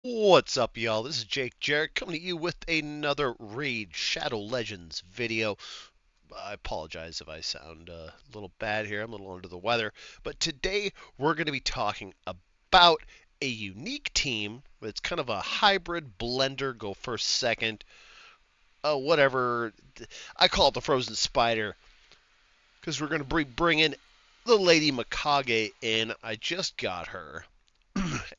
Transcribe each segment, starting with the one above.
What's up, y'all? This is Jake Jarrett coming to you with another Raid Shadow Legends video. I apologize if I sound a little bad here. I'm a little under the weather. But today we're going to be talking about a unique team. It's kind of a hybrid blender, go first, second, whatever. I call it the Frozen Spider because we're going to bring in the Lady Mikage in. I just got her.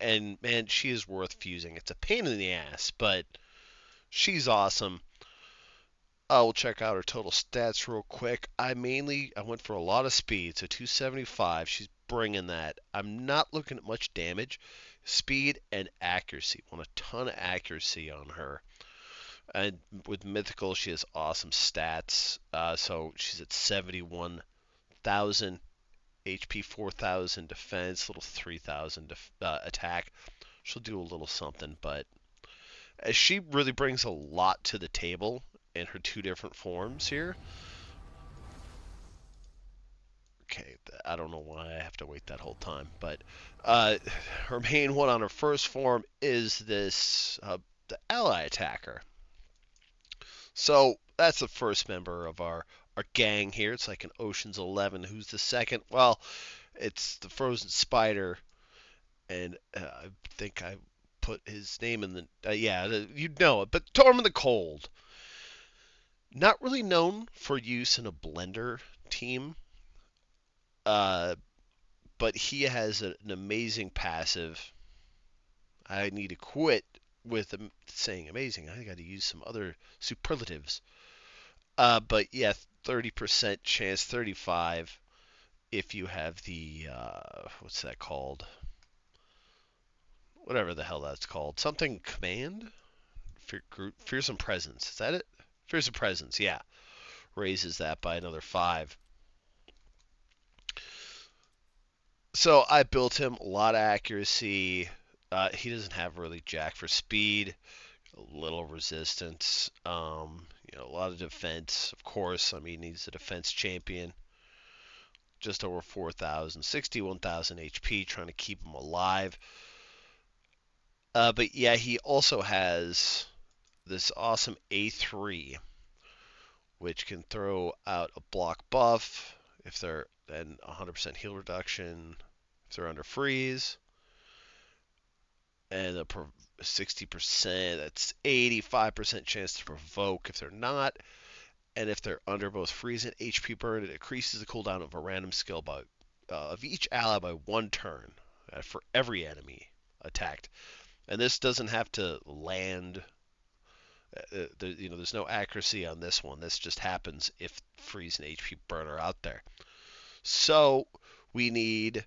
And man, she is worth fusing. It's a pain in the ass, but she's awesome. We'll check out her total stats real quick. I went for a lot of speed, so 275. She's bringing that. I'm not looking at much damage. Speed and accuracy. Want a ton of accuracy on her. And with mythical, she has awesome stats. So she's at 71,000 HP, 4,000 defense, little 3,000 attack. She'll do a little something, but she really brings a lot to the table in her two different forms here. Okay, I don't know why I have to wait that whole time, but uh, her main one on her first form is this the ally attacker. So that's the first member of our gang here. It's like an Ocean's 11. Who's the second? Well, it's the Frozen Spider, and I think I put his name in the yeah, you'd know it. But Tormin the Cold, not really known for use in a blender team, uh, but he has an amazing passive. I need to quit with saying amazing. I got to use some other superlatives. But yeah, 30% chance, 35 if you have the what's that called? Whatever the hell that's called. Something command? Fearsome presence. Is that it? Fearsome presence. Yeah, raises that by another 5. So I built him a lot of accuracy. He doesn't have really jack for speed, a little resistance, a lot of defense. Of course, I mean he's a defense champion. Just over 4,000, 61,000 HP, trying to keep him alive. But yeah, he also has this awesome A3, which can throw out a block buff if they're then 100% heal reduction if they're under freeze, and a 60%, that's 85% chance to provoke if they're not, and if they're under both freeze and HP burn, it increases the cooldown of a random skill of each ally by 1 turn for every enemy attacked. And this doesn't have to land. There's no accuracy on this one. This just happens if freeze and HP burn are out there. So we need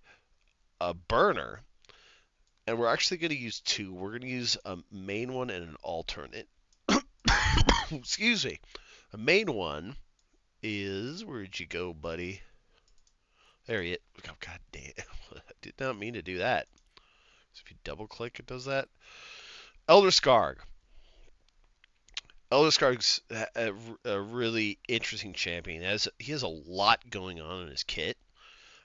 a burner, and we're actually going to use two. We're going to use a main one and an alternate. Excuse me. A main one is, where'd you go, buddy? There he is. Oh, God damn. I did not mean to do that. So if you double click, it does that. Elder Scarg. Elder Scarg's a really interesting champion. He has a lot going on in his kit.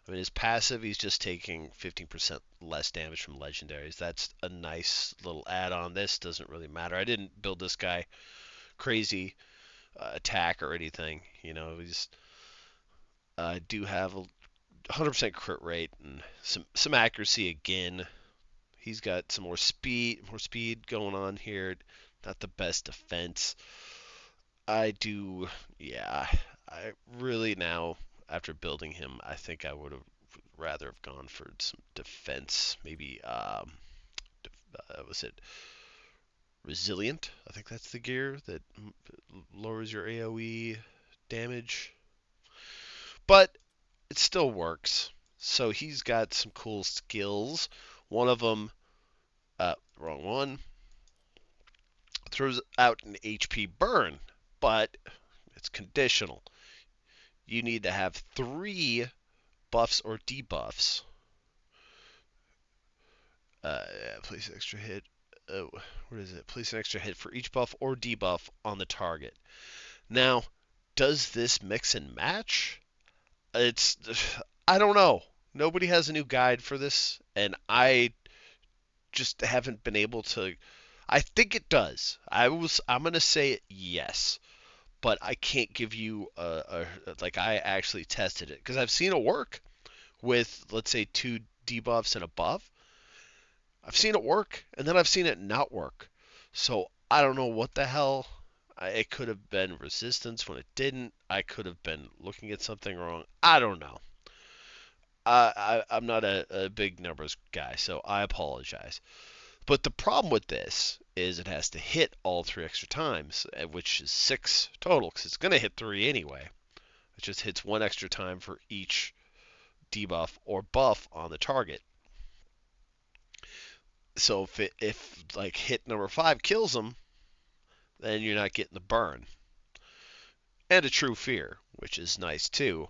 I mean, his passive, he's just taking 15% less damage from legendaries. That's a nice little add-on. This doesn't really matter. I didn't build this guy crazy attack or anything. He's do have a 100% crit rate and some accuracy again. He's got some more speed going on here. Not the best defense. Yeah. I really now, after building him, I think I would have rather have gone for some defense. Maybe was it resilient? I think that's the gear that lowers your AOE damage, but it still works. So he's got some cool skills. One of them, wrong one, throws out an HP burn, but it's conditional. You need to have 3 buffs or debuffs. Place an extra hit. What is it? Place an extra hit for each buff or debuff on the target. Now, does this mix and match? I don't know. Nobody has a new guide for this, and I just haven't been able to. I think it does. I'm gonna say yes, but I can't give you like I actually tested it because I've seen it work with, let's say, two debuffs and above. I've seen it work, and then I've seen it not work. So I don't know what the hell. It could have been resistance when it didn't. I could have been looking at something wrong. I don't know. I'm not a big numbers guy, so I apologize. But the problem with this is it has to hit all three extra times, which is six total, because it's going to hit three anyway. It just hits one extra time for each debuff or buff on the target. So if like hit number 5 kills them, then you're not getting the burn. And a true fear, which is nice too.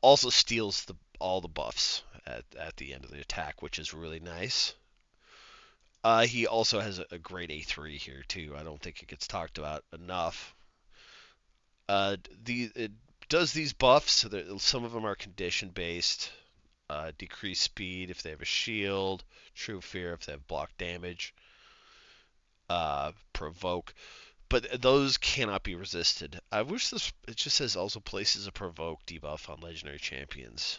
Also steals all the buffs at the end of the attack, which is really nice. He also has a great A3 here too. I don't think it gets talked about enough. It does these buffs. So that some of them are condition based. Decrease speed if they have a shield. True fear if they have block damage. Provoke, but those cannot be resisted. I wish it just says also places a provoke debuff on legendary champions.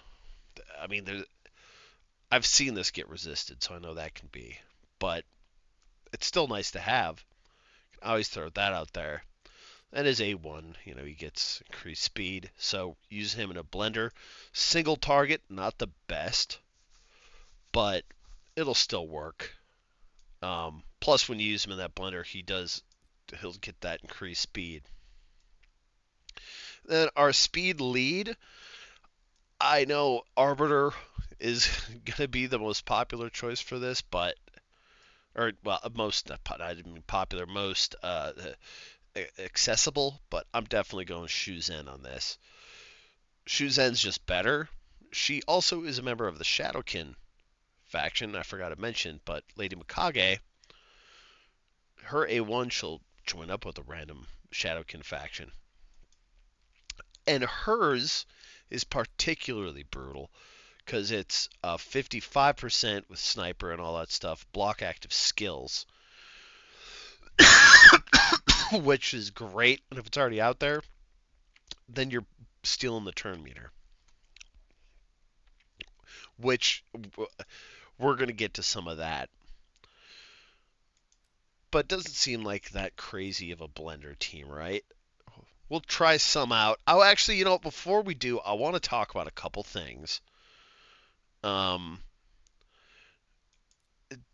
I mean, I've seen this get resisted, so I know that can be, but it's still nice to have. I always throw that out there. And his A1, he gets increased speed, so use him in a blender. Single target, not the best, but it'll still work. Plus, when you use him in that blender, he'll get that increased speed. Then our speed lead, I know Arbiter is going to be the most popular choice for this, but most I didn't mean popular, most accessible, but I'm definitely going Shuzen on this. Shuzen's just better. She also is a member of the Shadowkin faction. I forgot to mention, but Lady Mikage, her A1, she'll join up with a random Shadowkin faction. And hers is particularly brutal because it's 55% with sniper and all that stuff, block active skills, which is great. And if it's already out there, then you're stealing the turn meter, which we're going to get to some of that. But it doesn't seem like that crazy of a blender team, right? We'll try some out. Oh, actually, before we do, I want to talk about a couple things.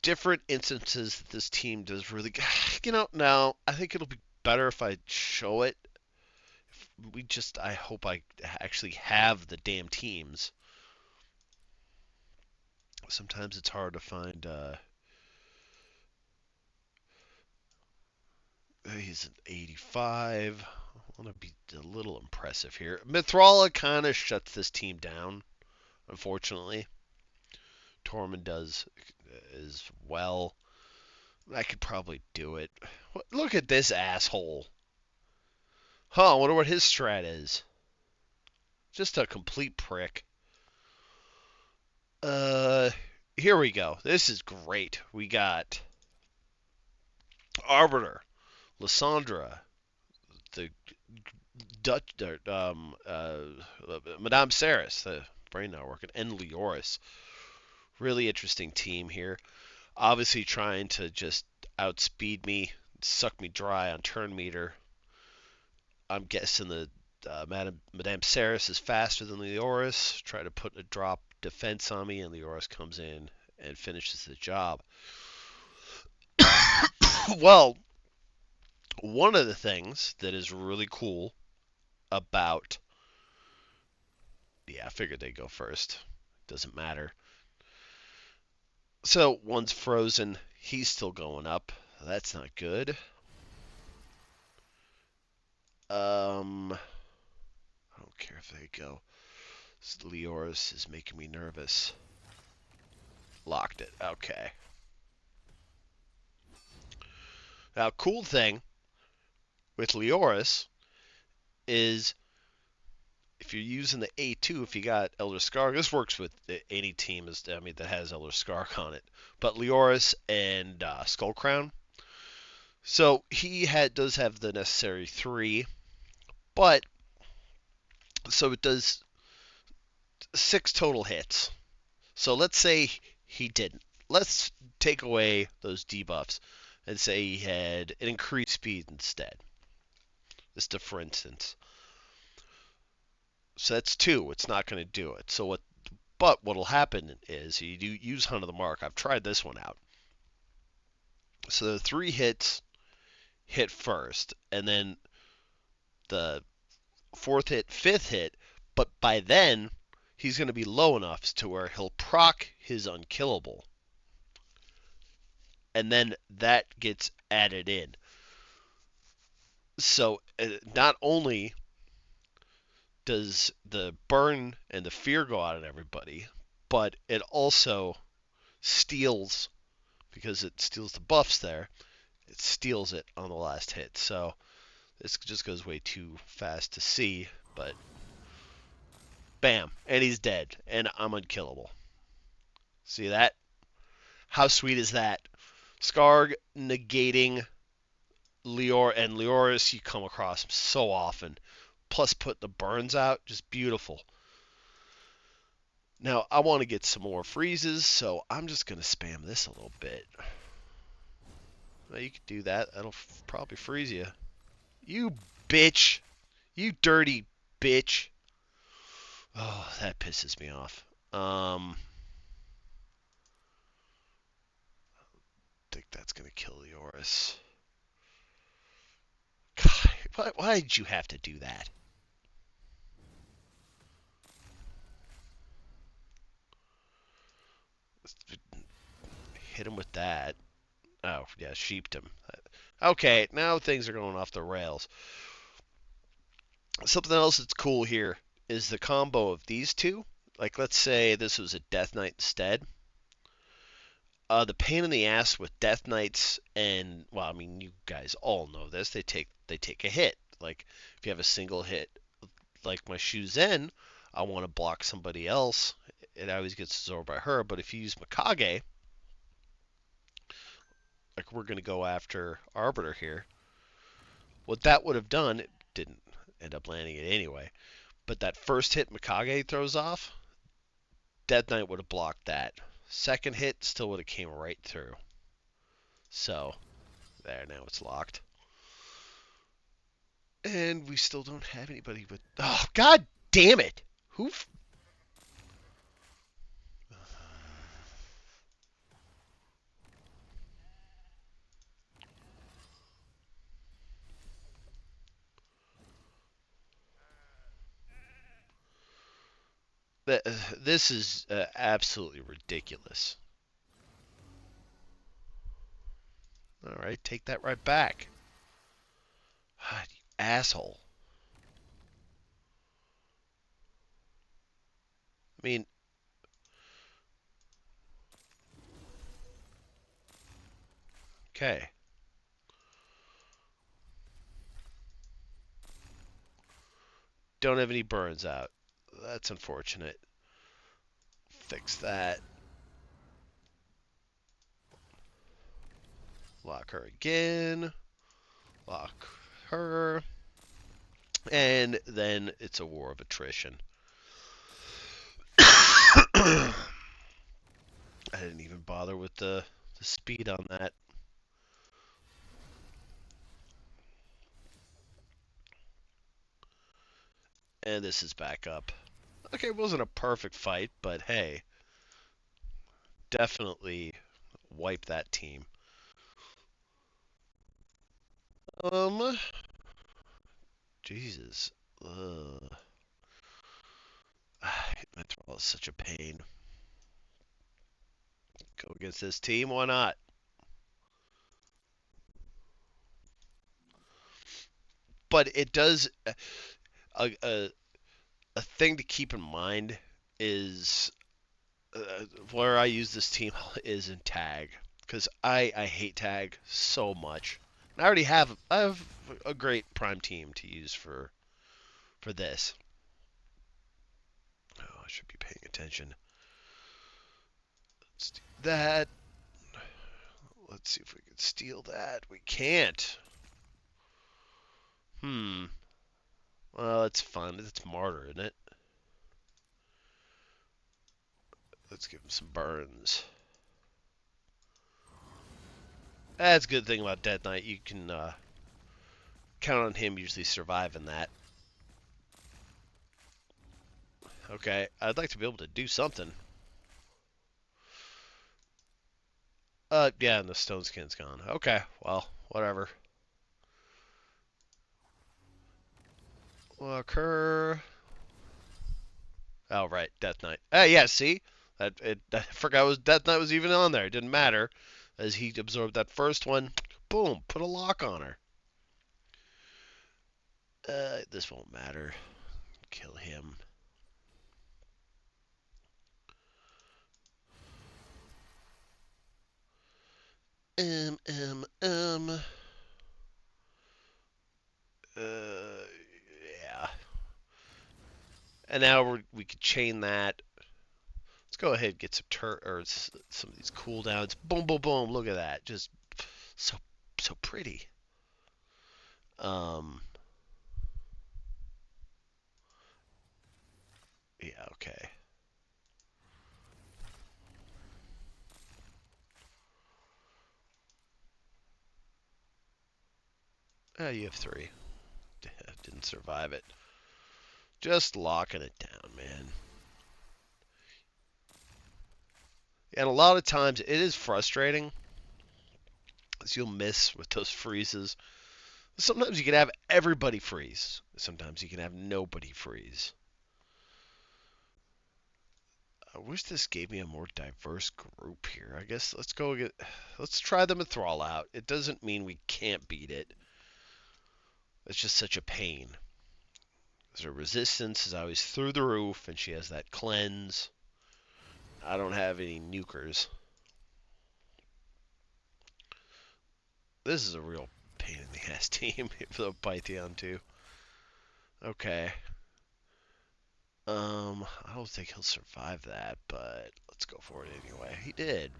Different instances that this team does really, no, I think it'll be better if I show it. I hope I actually have the damn teams. Sometimes it's hard to find. He's an 85. I want to be a little impressive here. Mithrala kind of shuts this team down, unfortunately. Tormin does as well. I could probably do it. Look at this asshole. Huh, I wonder what his strat is. Just a complete prick. Here we go. This is great. We got Arbiter, Lysandra, the Dutch, Madame Saris, the brain not working, and Leoris. Really interesting team here. Obviously trying to just outspeed me, suck me dry on turn meter. I'm guessing the Madame Saris is faster than Leoris. Try to put a drop defense on me, and Leoris comes in and finishes the job. Well, one of the things that is really cool about... Yeah, I figured they'd go first. Doesn't matter. So, one's frozen. He's still going up. That's not good. I don't care if they go. Leoris is making me nervous. Locked it. Okay. Now, cool thing with Leoris is if you're using the A2, if you got Elder Scarg, this works with any team that has Elder Scarg on it. But Leoris and Skullcrown. So does have the necessary 3, but so it does 6 total hits. So let's say he didn't. Let's take away those debuffs and say he had an increased speed instead. Just for instance. So that's 2. It's not going to do it. But what'll happen is you do use Hunt of the Mark. I've tried this one out. So the 3 hits hit first, and then the 4th hit, 5th hit, but by then he's going to be low enough to where he'll proc his unkillable, and then that gets added in. So not only does the burn and the fear go out on everybody, but it also steals, because it steals the buffs there, it steals it on the last hit. So this just goes way too fast to see, but bam, and he's dead, and I'm unkillable. See that? How sweet is that? Scarg negating Leoris, you come across him so often. Plus put the burns out, just beautiful. Now, I want to get some more freezes, so I'm just going to spam this a little bit. Well, you can do that. That'll probably freeze you. You bitch. You dirty bitch. Oh, that pisses me off. Think that's going to kill Leoris. God, why did you have to do that? Hit him with that. Oh, yeah, sheeped him. Okay, now things are going off the rails. Something else that's cool here is the combo of these two. Like, let's say this was a Death Knight instead. The pain in the ass with Death Knights, and well, I mean, you guys all know this. They take a hit. Like, if you have a single hit, like my Shuzen, I want to block somebody else. It always gets absorbed by her. But if you use Mikage, like we're going to go after Arbiter here, what that would have done, it didn't end up landing it anyway. But that first hit Mikage throws off, Death Knight would have blocked that. Second hit still would have came right through. So, there, now it's locked. And we still don't have anybody with... Oh, god damn it! Who... This is absolutely ridiculous. Alright, take that right back. God, you asshole. I mean... Okay. Don't have any burns out. That's unfortunate. Fix that. Lock her again. Lock her. And then it's a war of attrition. I didn't even bother with the speed on that. And this is back up. Okay, it wasn't a perfect fight, but hey, definitely wipe that team. Jesus. Mithril is such a pain. Go against this team, why not? But it does... A thing to keep in mind is where I use this team is in tag, because I hate tag so much. And I have a great prime team to use for this. I should be paying attention. Let's do that. Let's see if we can steal that. We can't. Well, it's fun. It's martyr, isn't it? Let's give him some burns. That's a good thing about Dead Knight. You can count on him usually surviving that. Okay, I'd like to be able to do something. Yeah, and the stone skin's gone. Okay, well, whatever. Will occur. Oh, right, Death Knight. Yeah, see? I forgot Death Knight was even on there. It didn't matter. As he absorbed that first one, boom, put a lock on her. This won't matter. Kill him. Um, um, um. Yeah. And now we could chain that. Let's go ahead and get some of these cooldowns. Boom, boom, boom. Look at that. Just so so pretty. Um. Yeah. Okay. You have 3. Didn't survive it. Just locking it down, man. And a lot of times it is frustrating as you'll miss with those freezes. Sometimes you can have everybody freeze. Sometimes you can have nobody freeze. I wish this gave me a more diverse group here. I guess let's try the Mithril out. It doesn't mean we can't beat it. It's just such a pain. Her resistance is always through the roof, and she has that cleanse. I don't have any nukers. This is a real pain in the ass team for the Python too. Okay. I don't think he'll survive that, but let's go for it anyway. He did.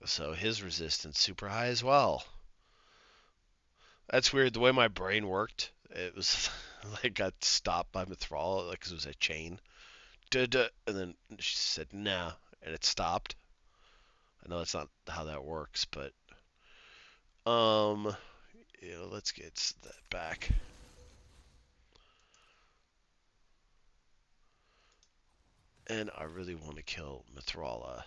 So his resistance super high as well. That's weird. The way my brain worked, it was like got stopped by Mithril, like 'cause it was a chain. Duh, duh, and then she said no, and it stopped. I know that's not how that works, but um, let's get that back. And I really want to kill Mithrala.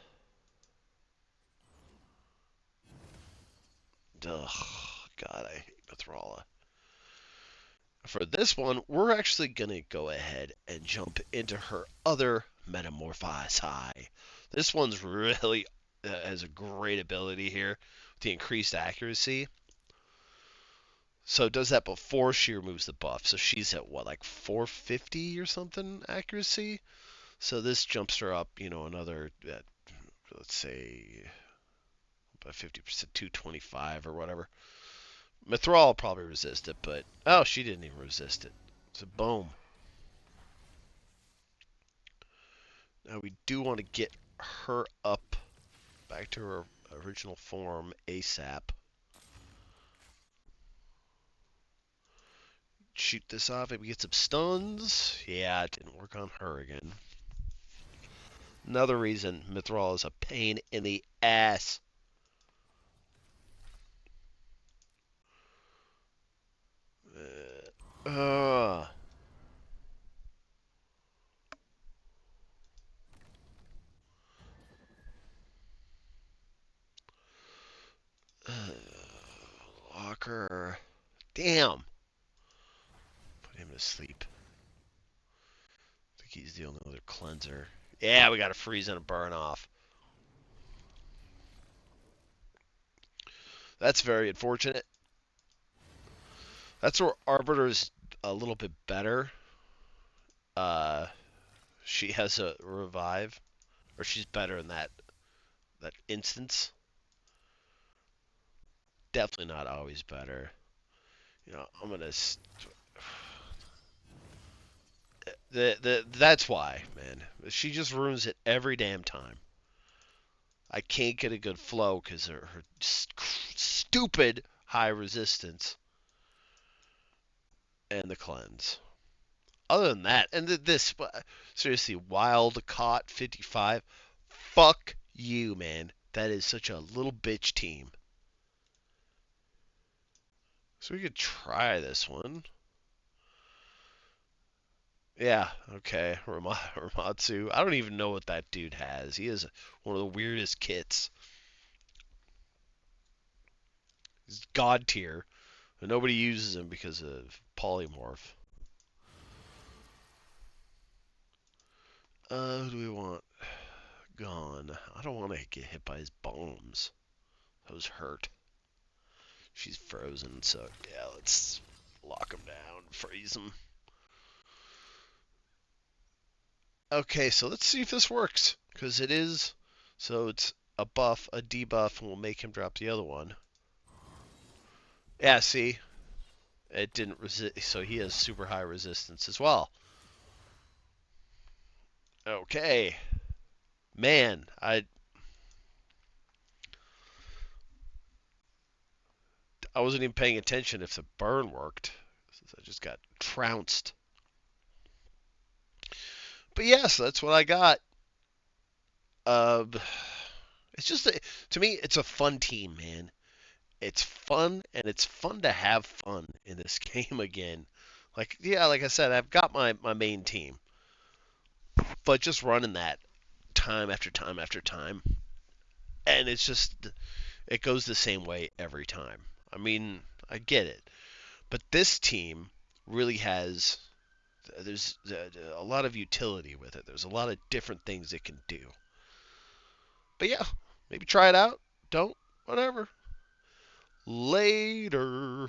Ugh, God, I hate Mithrala. For this one, we're actually going to go ahead and jump into her other Metamorphose High. This one's really has a great ability here with the increased accuracy. So it does that before she removes the buff. So she's at what, like 450 or something accuracy? So this jumps her up, another, let's say, about 50%, 225 or whatever. Mithril will probably resist it, but oh, she didn't even resist it. So boom. Now we do want to get her up back to her original form ASAP. Shoot this off, maybe get some stuns. Yeah, it didn't work on her again. Another reason Mithril is a pain in the ass. Uh, uh, Locker. Damn. Put him to sleep. I think he's the only other cleanser. Yeah, we got a freeze and a burn off. That's very unfortunate. That's where Arbiter's a little bit better. Uh, she has a revive, or she's better in that instance. Definitely not always better. I'm gonna. That's why, man. She just ruins it every damn time. I can't get a good flow because her stupid high resistance and the cleanse. Other than that, and this, seriously, wild caught 55. Fuck you, man. That is such a little bitch team. So we could try this one. Yeah, okay. Ramatsu. I don't even know what that dude has. He has one of the weirdest kits. He's god tier, but nobody uses him because of polymorph. Who do we want? Gone. I don't want to get hit by his bombs. Those hurt. She's frozen, so yeah, let's lock him down, freeze him. Okay, so let's see if this works, because it is. So it's a buff, a debuff, and we'll make him drop the other one. Yeah, see, it didn't resist, so he has super high resistance as well. Okay, man, I wasn't even paying attention if the burn worked. I just got trounced. But yes, that's what I got. Uh, it's just to me, it's a fun team, man. It's fun, and it's fun to have fun in this game again. Like yeah, like I said, I've got my main team, but just running that time after time after time, and it's just it goes the same way every time. I mean, I get it, but this team really has there's a lot of utility with it. There's a lot of different things it can do. But yeah, maybe try it out. Don't, whatever. Later.